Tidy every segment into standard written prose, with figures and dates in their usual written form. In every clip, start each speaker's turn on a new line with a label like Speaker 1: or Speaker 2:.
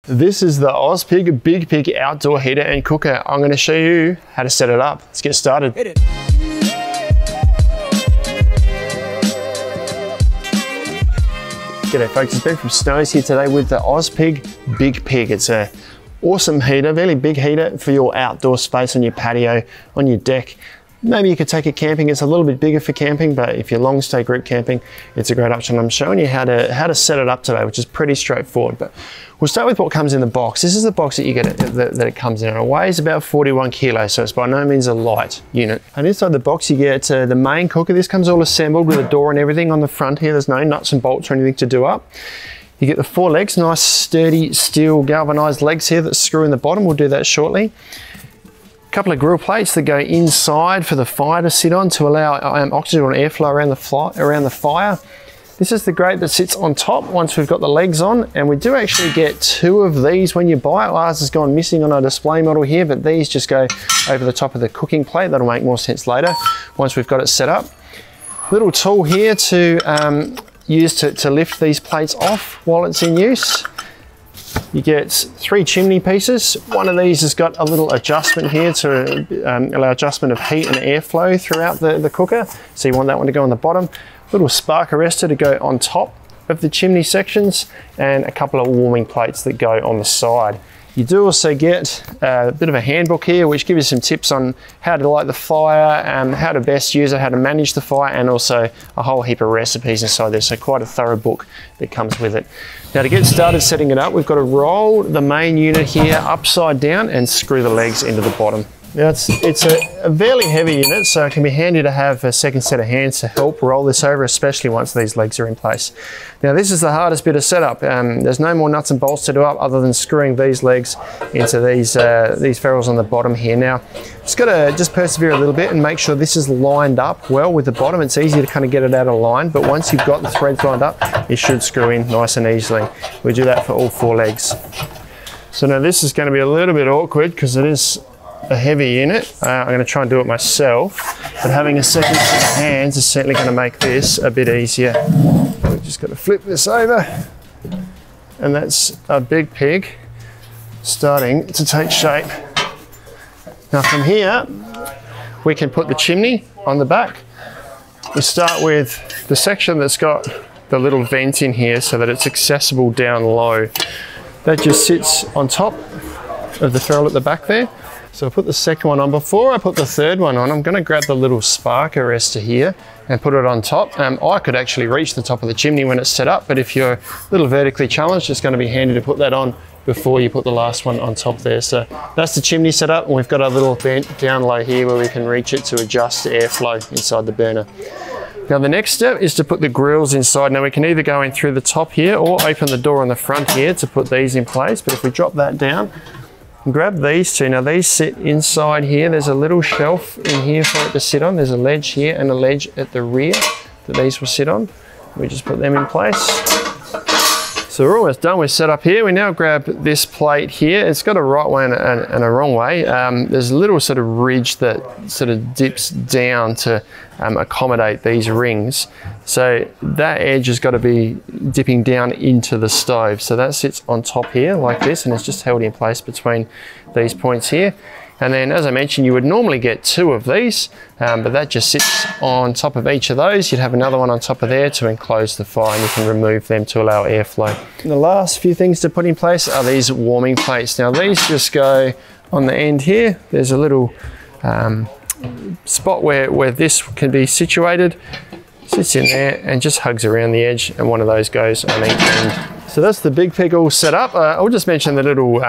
Speaker 1: This is the Ozpig Big Pig outdoor heater and cooker. I'm going to show you how to set it up. Let's get started.
Speaker 2: Hit it.
Speaker 1: G'day folks, it's Ben from Snows here today with the Ozpig Big Pig. It's a awesome heater, really big heater for your outdoor space on your patio, on your deck. Maybe you could take it camping. It's a little bit bigger for camping, but if you're long stay group camping, it's a great option. I'm showing you how to set it up today, which is pretty straightforward. But we'll start with what comes in the box. This is the box that you get that it comes in. It weighs about 41 kilos, so it's by no means a light unit. And inside the box you get the main cooker. This comes all assembled with a door and everything on the front here. There's no nuts and bolts or anything to do up. You get the 4 legs, nice sturdy steel galvanized legs here that screw in the bottom. We'll do that shortly. Couple of grill plates that go inside for the fire to sit on to allow oxygen and airflow around the fire. This is the grate that sits on top once we've got the legs on, and we do actually get 2 of these when you buy it. Ours has gone missing on our display model here, but these just go over the top of the cooking plate. That'll make more sense later once we've got it set up. Little tool here to use to lift these plates off while it's in use. You get 3 chimney pieces. One of these has got a little adjustment here to allow adjustment of heat and airflow throughout the cooker. So you want that one to go on the bottom. Little spark arrestor to go on top of the chimney sections, and a couple of warming plates that go on the side. You do also get a bit of a handbook here which gives you some tips on how to light the fire, how to best use it, how to manage the fire, and also a whole heap of recipes inside there. So quite a thorough book that comes with it. Now to get started setting it up, we've got to roll the main unit here upside down and screw the legs into the bottom. Now it's a fairly heavy unit, so it can be handy to have a second set of hands to help roll this over, especially once these legs are in place. Now this is the hardest bit of setup. There's no more nuts and bolts to do up other than screwing these legs into these ferrules on the bottom here. Now just got to just persevere a little bit and make sure this is lined up well with the bottom. It's easy to kind of get it out of line, but once you've got the threads lined up, it should screw in nice and easily. We do that for all 4 legs. So now this is going to be a little bit awkward because it is a heavy unit. I'm going to try and do it myself, but having a second set of hands is certainly going to make this a bit easier. We've just got to flip this over, and that's a Big Pig starting to take shape. Now from here we can put the chimney on the back. We start with the section that's got the little vent in here so that it's accessible down low. That just sits on top of the ferrule at the back there. So I'll put the second one on. Before I put the third one on, I'm going to grab the little spark arrestor here and put it on top. I could actually reach the top of the chimney when it's set up, but if you're a little vertically challenged, it's going to be handy to put that on before you put the last one on top there. So that's the chimney set up, and we've got a little vent down low here where we can reach it to adjust the airflow inside the burner. Now the next step is to put the grills inside. Now we can either go in through the top here or open the door on the front here to put these in place, but if we drop that down, grab these 2. Now these sit inside here. There's a little shelf in here for it to sit on. There's a ledge here and a ledge at the rear that these will sit on. We just put them in place. So we're almost done with setup here. We now grab this plate here. It's got a right way and a wrong way. There's a little sort of ridge that sort of dips down to accommodate these rings. So that edge has got to be dipping down into the stove. So that sits on top here like this, and it's just held in place between these points here. And then, as I mentioned, you would normally get 2 of these, but that just sits on top of each of those. You'd have another one on top of there to enclose the fire, and you can remove them to allow airflow. And the last few things to put in place are these warming plates. Now these just go on the end here. There's a little spot where this can be situated. Sits in there and just hugs around the edge, and one of those goes on each end. So that's the Big Pig all set up. I'll just mention the little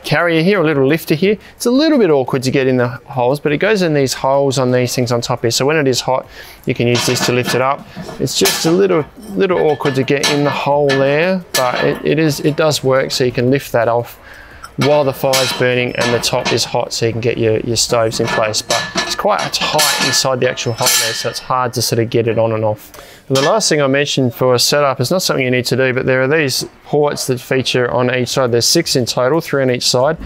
Speaker 1: carrier here, a little lifter here. It's a little bit awkward to get in the holes, but it goes in these holes on these things on top here. So when it is hot, you can use this to lift it up. It's just a little awkward to get in the hole there, but it does work, so you can lift that off while the fire's burning and the top is hot, so you can get your stoves in place. But it's quite tight inside the actual hole there, so it's hard to sort of get it on and off. And the last thing I mentioned for a setup is not something you need to do, but there are these ports that feature on each side. There's 6 in total, 3 on each side.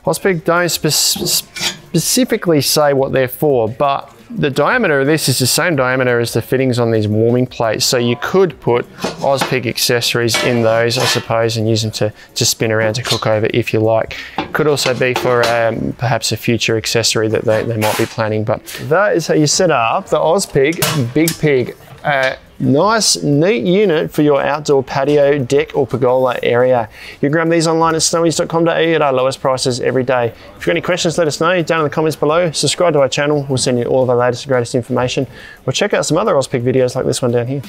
Speaker 1: Ozpig don't specifically say what they're for, but The diameter of this is the same diameter as the fittings on these warming plates. So you could put Ozpig accessories in those, I suppose, and use them to spin around to cook over if you like. Could also be for perhaps a future accessory that they might be planning. But that is how you set up the Ozpig Big Pig. Nice, neat unit for your outdoor patio, deck or pergola area. You can grab these online at snowies.com.au at our lowest prices every day. If you've got any questions, let us know down in the comments below. Subscribe to our channel. We'll send you all of our latest and greatest information. Or check out some other Ozpig videos like this one down here.